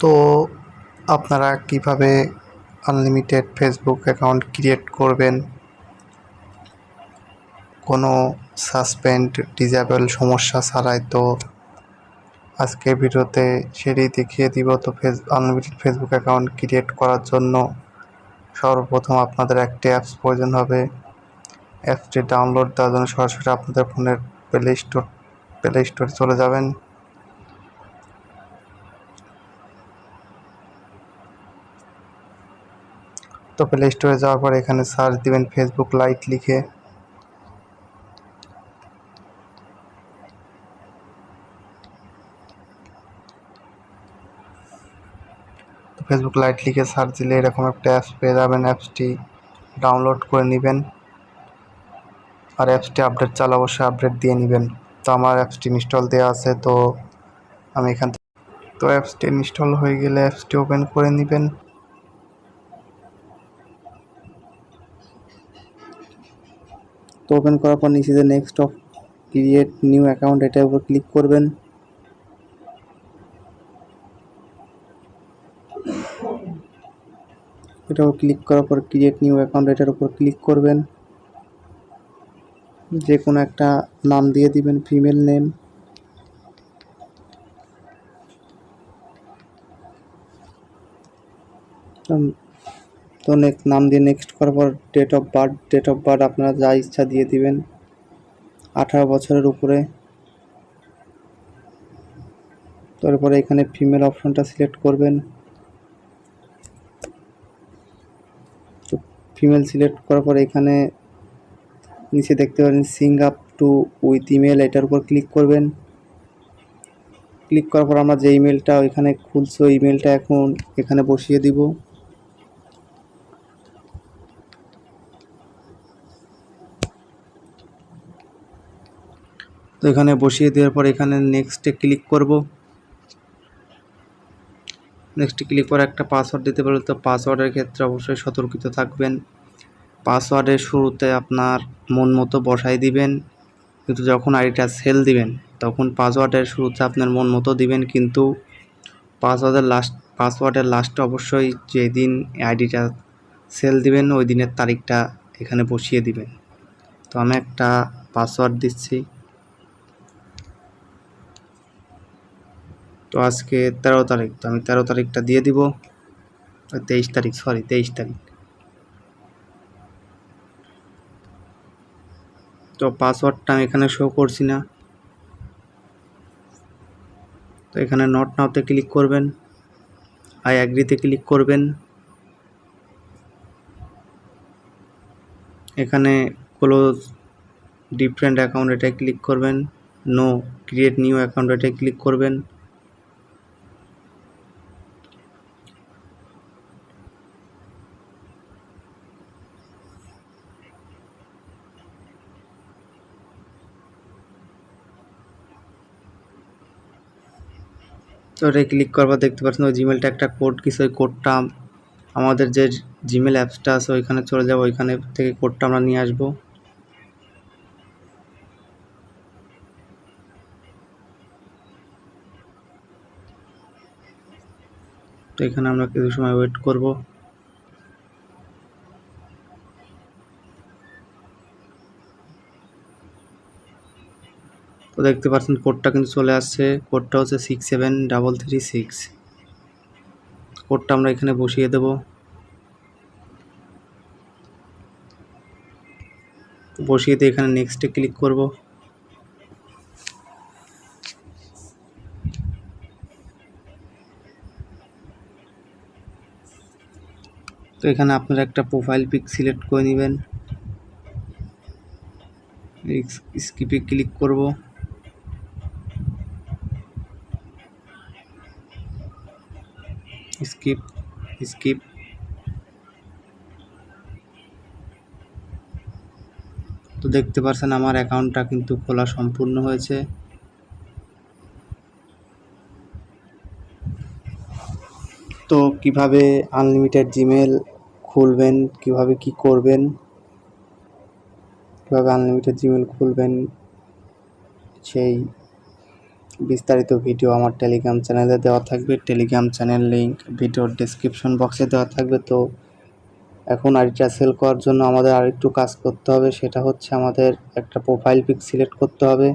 তো আপনারা কিভাবে আনলিমিটেড ফেসবুক অ্যাকাউন্ট ক্রিয়েট করবেন কোনো সাসপেন্ড ডিসেবল সমস্যা ছাড়াই, তো আজকের ভিডিওতে সেটাই দেখিয়ে দিব। তো আনলিমিটেড ফেসবুক অ্যাকাউন্ট ক্রিয়েট করার জন্য সর্বপ্রথম আপনাদের একটি অ্যাপস প্রয়োজন হবে। অ্যাপসটি ডাউনলোড দেওয়ার জন্য সরাসরি আপনাদের ফোনের প্লে স্টোরে চলে যাবেন। তো প্লে স্টোরে যাওয়ার পর এখানে সার্চ দিবেন ফেসবুক লাইট লিখে। ফেসবুক লাইট লিখে সার্চ দিলে এরকম একটা অ্যাপস পেয়ে যাবেন। অ্যাপসটি ডাউনলোড করে নেবেন, আর অ্যাপসটি আপডেট চাল অবশ্যই আপডেট দিয়ে নেবেন। তো আমার অ্যাপসটি ইনস্টল দেওয়া আছে, তো আমি এখান থেকে তো অ্যাপসটি ইনস্টল হয়ে গেলে অ্যাপসটি ওপেন করে নেবেন। তো ওপেন করার পর নিচে যে next of create new account এটার উপর ক্লিক করবেন। এটার উপর ক্লিক করার পর ক্রিয়েট নিউ অ্যাকাউন্ট এটার উপর ক্লিক করবেন। যে কোনো একটা নাম দিয়ে দিবেন, ফিমেল নেম। তো নাম দিয়ে নেক্সট করার পর ডেট অফ বার্থ আপনারা যা ইচ্ছা দিয়ে দিবেন, 18 বছরের উপরে। তারপরে এখানে ফিমেল অপশনটা সিলেক্ট করবেন। তো ফিমেল সিলেক্ট করার পর এখানে নিচে দেখতে পারেন Singh up to with email, এটার উপর ক্লিক করবেন। ক্লিক করার পর আমরা যে ইমেলটা ওইখানে খুলছি ওই ইমেলটা এখন এখানে বসিয়ে দিব। তো এখানে বসিয়ে দেওয়ার পর এখানে নেক্সটে ক্লিক করব। নেক্সটে ক্লিক করে একটা পাসওয়ার্ড দিতে পারবে। তো পাসওয়ার্ডের ক্ষেত্রে অবশ্যই সতর্কিত থাকবেন। পাসওয়ার্ডের শুরুতে আপনার মন মতো বসাই দিবেন, কিন্তু যখন আইডিটা সেল দিবেন তখন পাসওয়ার্ডের শুরুতে আপনার মন মতো দিবেন, কিন্তু পাসওয়ার্ডের লাস্টে অবশ্যই যেদিন আইডিটা সেল দিবেন ওই দিনের তারিখটা এখানে বসিয়ে দিবেন। তো আমি একটা পাসওয়ার্ড দিচ্ছি। তো আজকে 13 তারিখ, তো আমি 13 তারিখটা দিয়ে দিব। 23 তারিখ, 23 তারিখ। তো পাসওয়ার্ডটা আমি এখানে শো করছি না। তো এখানে নট নাওতে ক্লিক করবেন, আই অ্যাগ্রিতে ক্লিক করবেন। এখানে ক্লোজ ডিফারেন্ট অ্যাকাউন্ট এটাই ক্লিক করবেন। নো ক্রিয়েট নিউ অ্যাকাউন্ট এটাই ক্লিক করবেন। তো এটাই ক্লিক করবার দেখতে পাচ্ছেন ওই জিমেলটা একটা কোড কিছু, ওই কোডটা আমাদের যে জিমেল অ্যাপসটা আছে ওইখানে চলে যাবো, ওইখানে থেকে কোডটা আমরা নিয়ে আসবো। তো এখানে আমরা কিছু সময় ওয়েট করব। তো দেখতে পাচ্ছেন কোডটা কিন্তু চলে আসছে। কোডটা হচ্ছে 67336। কোডটা আমরা এখানে বসিয়ে দেব। বসিয়ে দিয়ে এখানে নেক্সটে ক্লিক করব। তো এখানে আপনারা একটা প্রোফাইল পিক সিলেক্ট করে নেবেন। স্কিপে ক্লিক করব। Skip skip. তো দেখতে পাচ্ছেন আমার অ্যাকাউন্টটা কিন্তু খোলা সম্পূর্ণ হয়েছে। তো কিভাবে আনলিমিটেড জিমেল খুলবেন, কিভাবে কি করবেন, কিভাবে আনলিমিটেড জিমেল খুলবেন সেই বিস্তারিত ভিডিও আমার টেলিগ্রাম চ্যানেলে দেওয়া থাকবে। টেলিগ্রাম চ্যানেল লিঙ্ক ভিডিওর ডেসক্রিপশন বক্সে দেওয়া থাকবে। তো এখন আইডিটা সেল করার জন্য আমাদের আরেকটু কাজ করতে হবে, সেটা হচ্ছে আমাদের একটা প্রোফাইল পিক সিলেক্ট করতে হবে।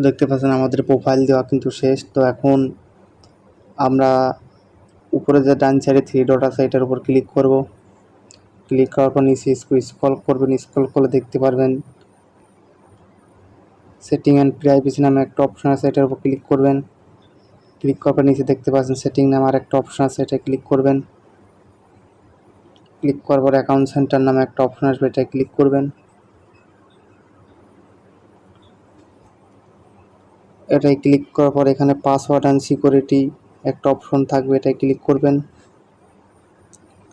দেখতে পাচ্ছেন আমাদের প্রোফাইল দেওয়া কিন্তু শেষ। তো এখন আমরা উপরে যে ডান সাইডে থ্রি ডট আছে এটার উপর ক্লিক করব। ক্লিক করার পর নিচে স্ক্রল করবেন। স্ক্রল করে দেখতে পারবেন সেটিং অ্যান্ড প্রাইভেসি নামে একটা অপশন আছে, এটার উপর ক্লিক করবেন। ক্লিক করার পর নিচে দেখতে পাচ্ছেন সেটিং নামে আর একটা অপশন আছে, এটা ক্লিক করবেন। ক্লিক করার পর অ্যাকাউন্ট সেন্টার নামে একটা অপশন আসবে, এটা ক্লিক করবেন। এটাই ক্লিক করার পর এখানে পাসওয়ার্ড অ্যান্ড সিকিউরিটি একটা অপশন থাকবে, এটাই ক্লিক করবেন।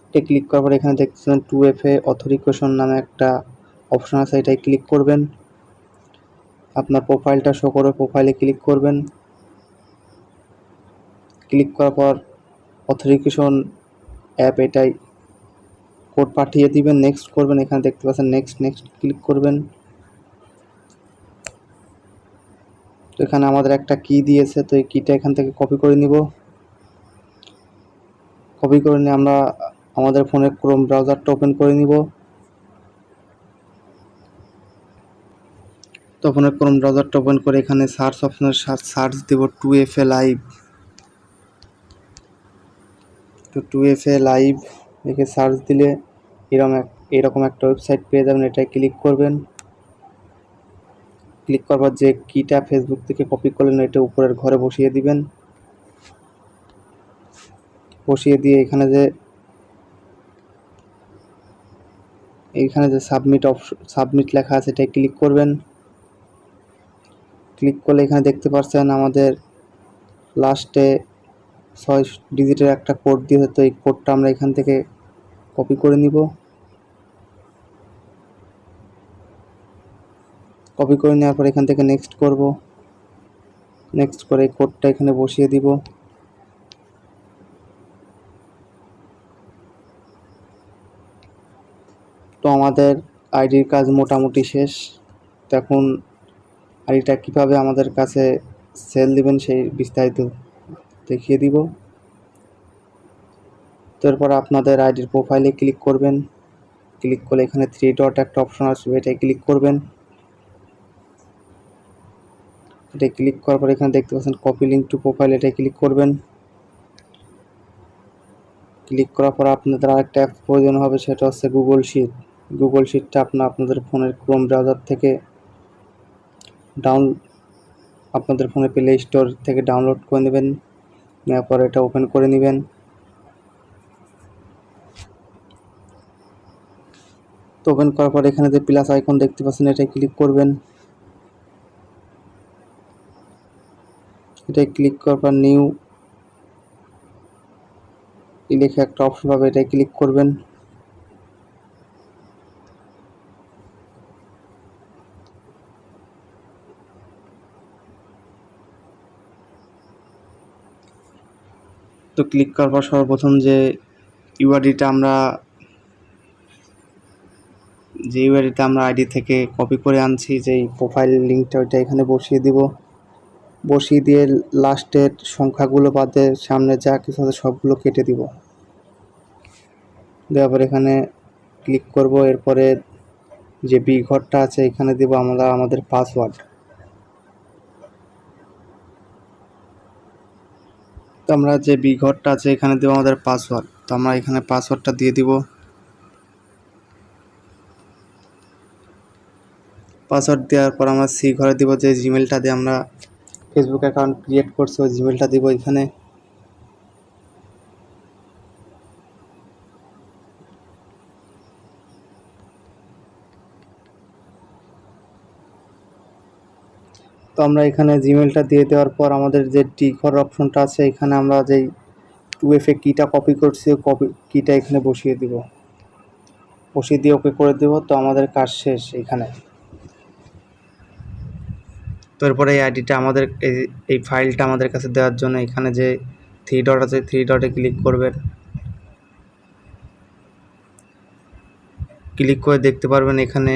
এটা ক্লিক করার পর এখানে দেখছেন 2FA অথরিকেশন নামে একটা অপশন আছে, এটাই ক্লিক করবেন। আপনার প্রোফাইলটা শো করে প্রোফাইলে ক্লিক করবেন। ক্লিক করার পর অথরিকেশন অ্যাপ এটাই কোড পাঠিয়ে দিবেন, নেক্সট করবেন। এখানে দেখতে পাচ্ছেন নেক্সট ক্লিক করবেন। তো এখানে আমাদের একটা কি দিয়েছে, তো এই কিটা এখান থেকে কপি করে নিব। কপি করে নিয়ে আমরা আমাদের ফোনের ক্রোম ব্রাউজারটা ওপেন করে নিব। তো ফোনের ক্রোম ব্রাউজারটা ওপেন করে এখানে সার্চ অপশনের সার্চ দেব 2FA লাইভ। তো 2FA লাইভ লিখে সার্চ দিলে এরকম একটা ওয়েবসাইট পেয়ে যাবেন, এটাই ক্লিক করবেন। ক্লিক করবার যে কিটা ফেসবুক থেকে কপি করলেন এটা উপরের ঘরে বসিয়ে দিবেন। বসিয়ে দিয়ে এইখানে যে সাবমিট লেখা আছে এটাই ক্লিক করবেন। ক্লিক করলে এখানে দেখতে পাচ্ছেন আমাদের লাস্টে 6 ডিজিটের একটা কোড দিয়েছে, তো এই কোডটা আমরা এখান থেকে কপি করে নিব। কপি করে নেওয়ার পর এখান থেকে নেক্সট করব। নেক্সট করে এই কোডটা এখানে বসিয়ে দিব। তো আমাদের আইডির কাজ মোটামুটি শেষ। তো এখন আইডিটা কীভাবে আমাদের কাছে সেল দিবেন সেই বিস্তারিত দেখিয়ে দিব। তো এরপর আপনাদের আইডির প্রোফাইলে ক্লিক করবেন। ক্লিক করলে এখানে থ্রি ডট একটা অপশন আসবে, এটাই ক্লিক করবেন। এটাই ক্লিক করার পর এখানে দেখতে পাচ্ছেন কপি লিঙ্ক টু প্রোফাইল, এটাই ক্লিক করবেন। ক্লিক করার পর আপনাদের আরেকটা অ্যাপ প্রয়োজন হবে, সেটা হচ্ছে গুগল শিট। গুগল শিটটা আপনাদের ফোনের ক্রোম ব্রাউজার থেকে আপনাদের ফোনে প্লে স্টোর থেকে ডাউনলোড করে নেবেন। নেওয়ার পর এটা ওপেন করে নেবেন। তো ওপেন করার পর এখানে যে প্লাস আইকন দেখতে পাচ্ছেন এটাই ক্লিক করবেন। এটাই ক্লিক করার পর নিউ লিখে একটা অপশন পাবে, এটাই ক্লিক করবেন। তো ক্লিক করার পর সর্বপ্রথম যে ইউআইডিটা আমরা আইডি থেকে কপি করে আনছি, যেই প্রোফাইল লিঙ্কটা ওইটা এখানে বসিয়ে দিব। বসিয়ে দিয়ে লাস্টের সংখ্যাগুলো বাদে সামনে যা কিছু আছে সবগুলো কেটে দিব। দেওয়ার পর এখানে ক্লিক করব। এরপরে যে বি ঘরটা আছে এখানে দেব আমরা আমাদের পাসওয়ার্ড। তো আমরা যে বি ঘরটা আছে এখানে দেব আমাদের পাসওয়ার্ড। তো আমরা এখানে পাসওয়ার্ডটা দিয়ে দিব। পাসওয়ার্ড দেওয়ার পর আমরা সি ঘরে দিব যে জিমেলটা দিয়ে আমরা ফেসবুক অ্যাকাউন্ট ক্রিয়েট করছি, ওই জিমেলটা দিব এখানে। তো আমরা এখানে জিমেলটা দিয়ে দেওয়ার পর আমাদের যে ডি ঘর অপশনটা আছে এখানে আমরা যেই 2FA কিটা কপি করছি কিটা এখানে বসিয়ে দিব। বসিয়ে দিয়ে ওকে করে দেব। তো আমাদের কাজ শেষ এখানে। তো এরপরে এই আইডিটা আমাদের এই ফাইলটা আমাদের কাছে দেওয়ার জন্য এখানে যে থ্রি ডট আছে থ্রি ডটে ক্লিক করবেন। ক্লিক করে দেখতে পারবেন এখানে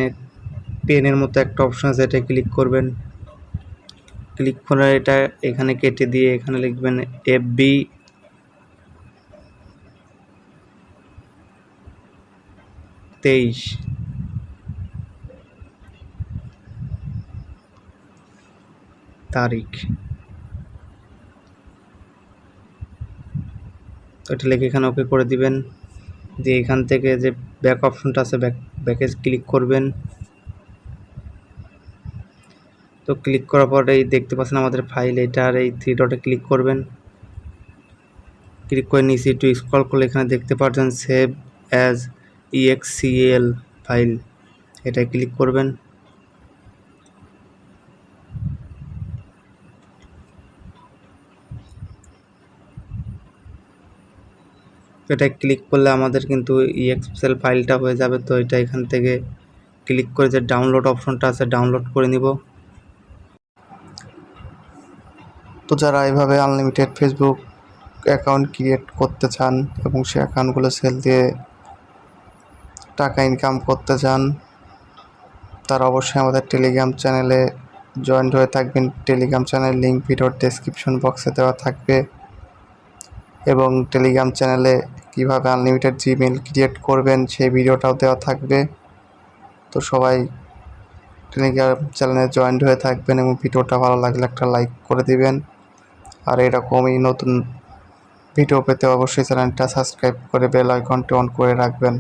পেনের মতো একটা অপশন আছে, এটা ক্লিক করবেন। ক্লিক করে এটা এখানে কেটে দিয়ে এখানে লিখবেন FB 23 তারিখ, ওটা লিখে এখানে ওকে করে দিবেন। দিয়ে এখান থেকে যে ব্যাক অপশনটা আছে ব্যাকে ক্লিক করবেন। তো ক্লিক করার পর এই দেখতে পাচ্ছেন আমাদের ফাইল, এটার এই 3 ডটে ক্লিক করবেন। ক্লিক করে নিচে একটু স্ক্রল করলে এখানে দেখতে পাচ্ছেন সেভ অ্যাজ EXCL ফাইল, এটায় ক্লিক করবেন। এটা ক্লিক করলে আমাদের কিন্তু EXCL ফাইলটা হয়ে যাবে। তো এটা এখান থেকে ক্লিক করে যে ডাউনলোড অপশনটা আছে ডাউনলোড করে নিব। তো যারা এভাবে আনলিমিটেড ফেসবুক অ্যাকাউন্ট ক্রিয়েট করতে চান এবং সেই অ্যাকাউন্টগুলো সেল দিয়ে টাকা ইনকাম করতে চান, তারা অবশ্যই আমাদের টেলিগ্রাম চ্যানেলে জয়েন্ট হয়ে থাকবেন। টেলিগ্রাম চ্যানেল লিঙ্ক ভিডিওর ডেসক্রিপশন বক্সে দেওয়া থাকবে এবং টেলিগ্রাম চ্যানেলে কীভাবে আনলিমিটেড জিমেল ক্রিয়েট করবেন সেই ভিডিওটাও দেওয়া থাকবে। তো সবাই টেলিগ্রাম চ্যানেলে জয়েন্ট হয়ে থাকবেন এবং ভিডিওটা ভালো লাগলে একটা লাইক করে দিবেন। আর এরকমই নতুন ভিডিও পেতে অবশ্যই চ্যানেলটা সাবস্ক্রাইব করে বেল আইকনটি অন করে রাখবেন।